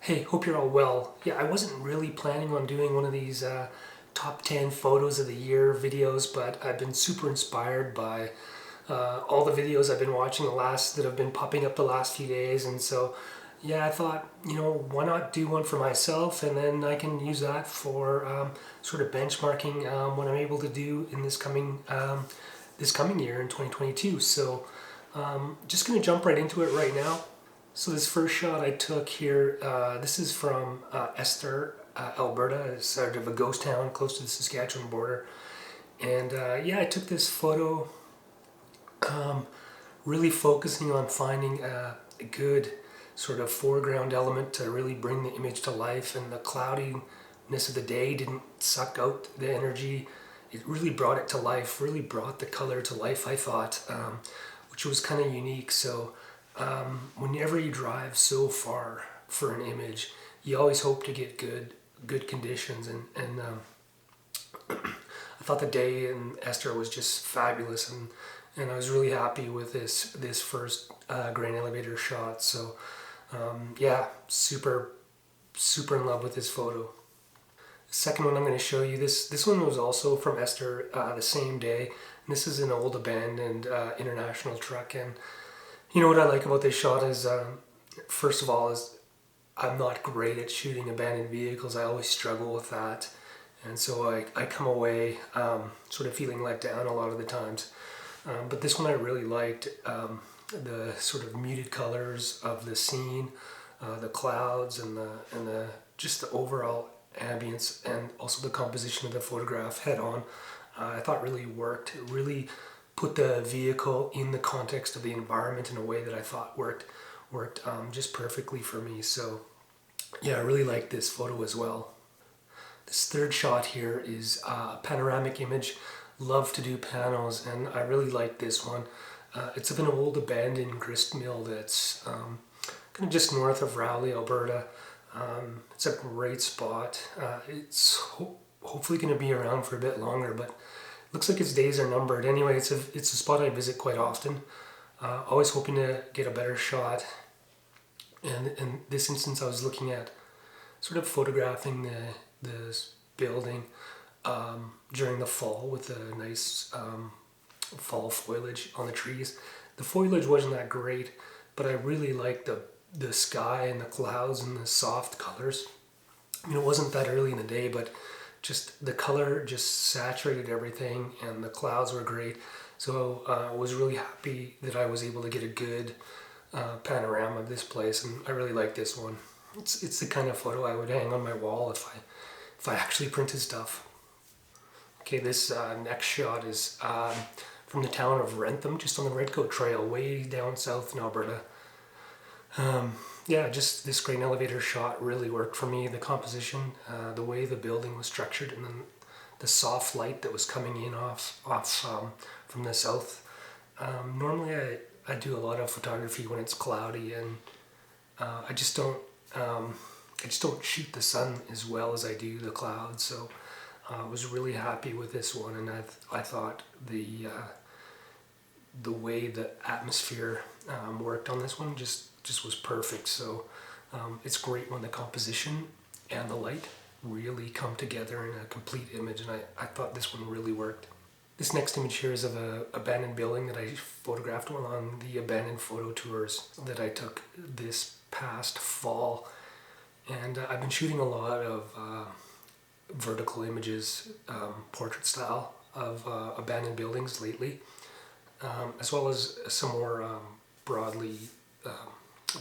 Hey, hope you're all well. Yeah, I wasn't really planning on doing one of these top 10 photos of the year videos, but I've been super inspired by all the videos I've been watching that have been popping up the last few days. And so, yeah, I thought, why not do one for myself, and then I can use that for sort of benchmarking what I'm able to do in this coming year in 2022. So, just going to jump right into it right now. So this first shot I took here, this is from Esther, Alberta. It's sort of a ghost town close to the Saskatchewan border. And yeah, I took this photo really focusing on finding a good sort of foreground element to really bring the image to life, and the cloudiness of the day didn't suck out the energy. It really brought it to life, really brought the color to life, I thought, which was kind of unique. So whenever you drive so far for an image, you always hope to get good conditions, and I thought the day in Esther was just fabulous, and I was really happy with this first grain elevator shot. So yeah, super in love with this photo. The second one I'm going to show you, this one was also from Esther the same day, and this is an old abandoned international truck. And you know what I like about this shot is, first of all, is I'm not great at shooting abandoned vehicles. I always struggle with that, and so I come away sort of feeling let down a lot of the times. But this one I really liked, the sort of muted colors of the scene, the clouds, and the just the overall ambience, and also the composition of the photograph head on. I thought really worked. It really put the vehicle in the context of the environment in a way that I thought worked just perfectly for me. So yeah, I really liked this photo as well. This third shot here is a panoramic image. Love to do panos, and I really like this one. It's of an old abandoned grist mill that's kind of just north of Rowley, Alberta. It's a great spot. It's hopefully going to be around for a bit longer, but looks like its days are numbered. Anyway, it's a spot I visit quite often. Always hoping to get a better shot. And in this instance, I was looking at sort of photographing this building during the fall with the nice fall foliage on the trees. The foliage wasn't that great, but I really liked the sky and the clouds and the soft colors. I mean, it wasn't that early in the day, but just the color just saturated everything, and the clouds were great. So I was really happy that I was able to get a good panorama of this place, and I really like this one. It's the kind of photo I would hang on my wall if I actually printed stuff. Okay, this next shot is from the town of Rentham, just on the Redcoat Trail, way down south in Alberta. Yeah, just this grain elevator shot really worked for me. The composition, the way the building was structured, and then the soft light that was coming in off from the south. Normally I do a lot of photography when it's cloudy, and I just don't shoot the sun as well as I do the clouds. So I was really happy with this one, and I thought the way the atmosphere worked on this one just was perfect. So it's great when the composition and the light really come together in a complete image, and I thought this one really worked. This next image here is of an abandoned building that I photographed while on the abandoned photo tours that I took this past fall. And I've been shooting a lot of vertical images, portrait style, of abandoned buildings lately, as well as some more broadly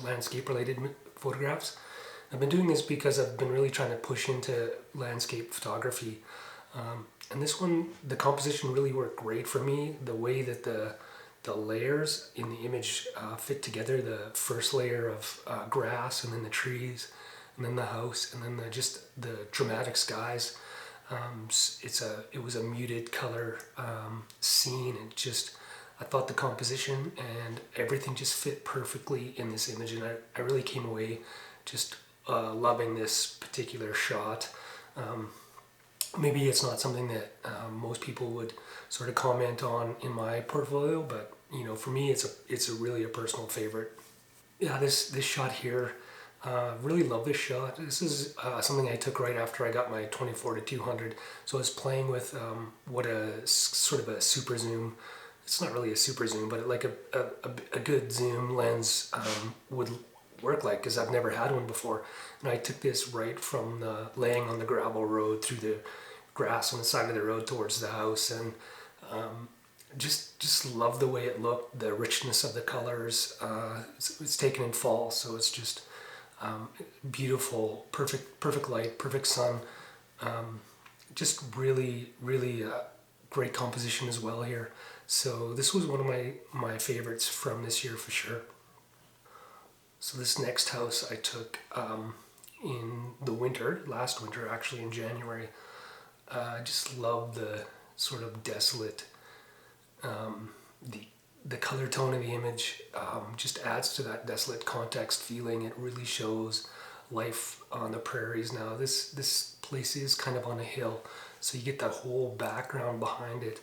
landscape related photographs. I've been doing this because I've been really trying to push into landscape photography, and this one, the composition really worked great for me. The way that the layers in the image fit together, the first layer of grass, and then the trees, and then the house, and then just the dramatic skies. It was a muted color scene, and I thought the composition and everything just fit perfectly in this image, and I really came away just loving this particular shot. Maybe it's not something that most people would sort of comment on in my portfolio, but for me, it's really a personal favorite. Yeah, this shot here Really love this shot. This is something I took right after I got my 24 to 200. So I was playing with what sort of a super zoom. It's not really a super zoom, but like a good zoom lens would work like, because I've never had one before. And I took this right from laying on the gravel road through the grass on the side of the road towards the house, and just love the way it looked, the richness of the colors. It's taken in fall, so it's just beautiful, perfect light, perfect sun. Just really great composition as well here. So this was one of my favorites from this year for sure. So this next house I took in the winter, last winter actually, in January. I just love the sort of desolate, the color tone of the image just adds to that desolate context feeling. It really shows life on the prairies now. This place is kind of on a hill, so you get that whole background behind it,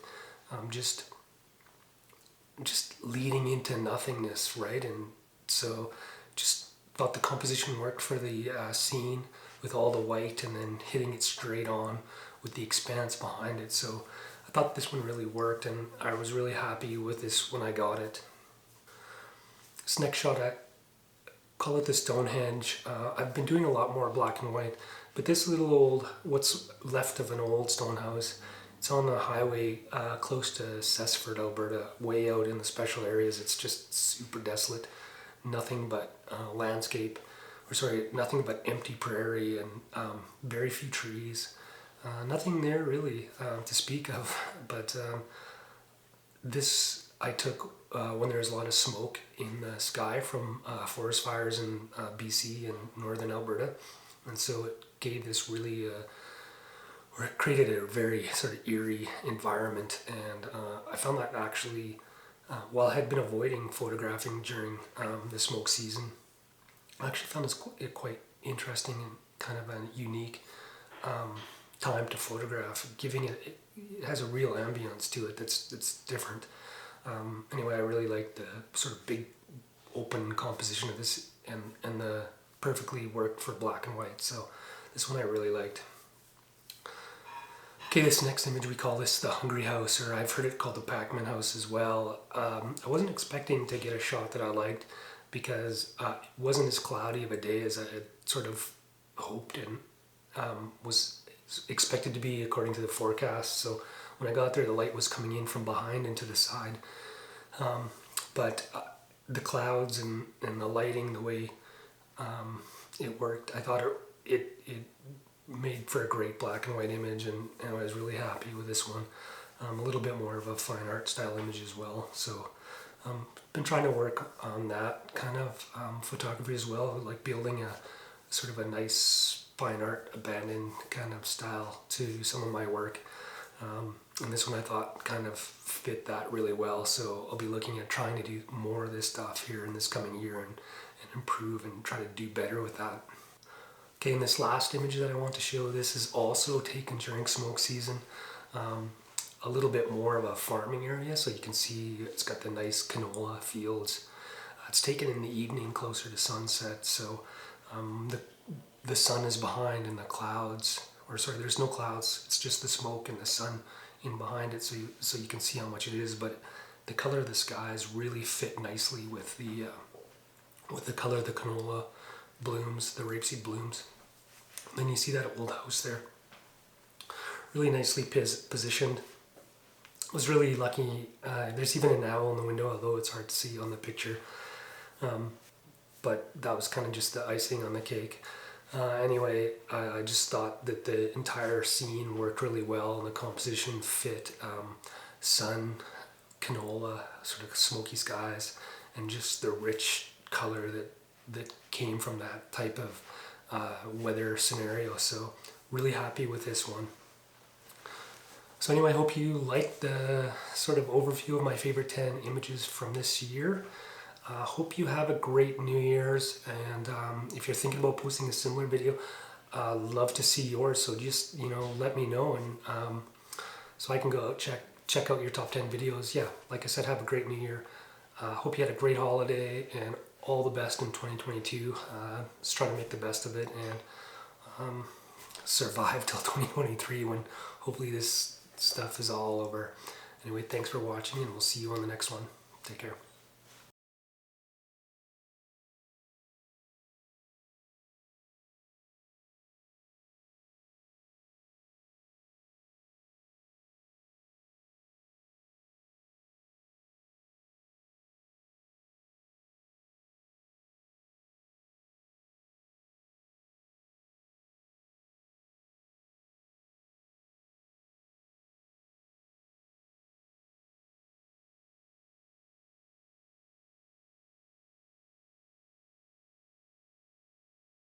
just leading into nothingness, right? And so just thought the composition worked for the scene with all the white and then hitting it straight on with the expanse behind it. So I thought this one really worked, and I was really happy with this when I got it. This next shot, I call it the Stonehenge. I've been doing a lot more black and white, but this little old, what's left of an old stone house, it's on the highway close to Cessford, Alberta, way out in the special areas. It's just super desolate, nothing but landscape, or sorry, nothing but empty prairie and very few trees. Nothing there really to speak of, but this I took when there was a lot of smoke in the sky from forest fires in BC and northern Alberta, and so it gave this really, or it created a very sort of eerie environment, and I found that actually, while I had been avoiding photographing during the smoke season, I actually found it quite interesting and kind of a unique time to photograph, giving it has a real ambience to it that's different. Anyway, I really like the sort of big open composition of this, and the perfectly worked for black and white. So this one I really liked. Okay, this next image, we call this the Hungry House, or I've heard it called the Pac-Man House as well. I wasn't expecting to get a shot that I liked, because it wasn't as cloudy of a day as I had sort of hoped and was expected to be according to the forecast. So when I got there, the light was coming in from behind and to the side. But the clouds and the lighting, the way it worked, I thought it made for a great black and white image, and I was really happy with this one. A little bit more of a fine art style image as well. So been trying to work on that kind of photography as well, like building a sort of a nice fine art abandoned kind of style to some of my work. And this one I thought kind of fit that really well, so I'll be looking at trying to do more of this stuff here in this coming year and improve and try to do better with that. Okay, and this last image that I want to show, this is also taken during smoke season. A little bit more of a farming area, so you can see it's got the nice canola fields. It's taken in the evening closer to sunset, so the sun is behind and the clouds, or sorry, there's no clouds, it's just the smoke and the sun in behind it, so you can see how much it is, but the color of the skies really fit nicely with the color of the canola blooms, the rapeseed blooms. And then you see that old house there, really nicely positioned. I was really lucky. There's even an owl in the window, although it's hard to see on the picture, but that was kind of just the icing on the cake. Anyway, I just thought that the entire scene worked really well, and the composition fit. Sun, canola, sort of smoky skies, and just the rich color that came from that type of weather scenario. So really happy with this one. So anyway, I hope you liked the sort of overview of my favorite 10 images from this year. Hope you have a great New Year's, and if you're thinking about posting a similar video, love to see yours. So just let me know, and so I can go out check out your top 10 videos. Yeah, like I said, have a great New Year. Hope you had a great holiday, and all the best in 2022. Just try to make the best of it and survive till 2023 when hopefully this stuff is all over. Anyway, thanks for watching, and we'll see you on the next one. Take care.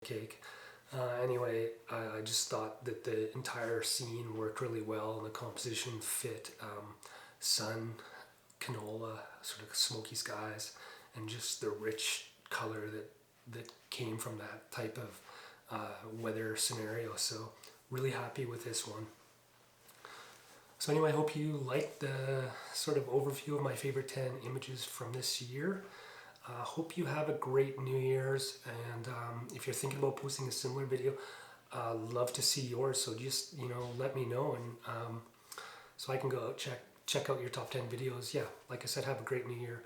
Cake. Anyway, I just thought that the entire scene worked really well and the composition fit. Sun, canola, sort of smoky skies, and just the rich color that came from that type of weather scenario. So really happy with this one. So anyway, I hope you liked the sort of overview of my favorite 10 images from this year. Hope you have a great New Year's, and if you're thinking about posting a similar video, love to see yours. So just let me know, and so I can go out check out your top 10 videos. Yeah, like I said, have a great New Year.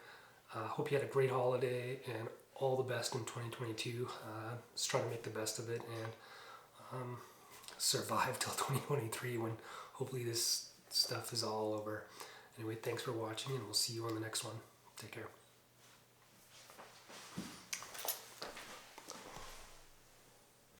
Hope you had a great holiday and all the best in 2022. Just try to make the best of it and survive till 2023 when hopefully this stuff is all over. Anyway, thanks for watching, and we'll see you on the next one. Take care.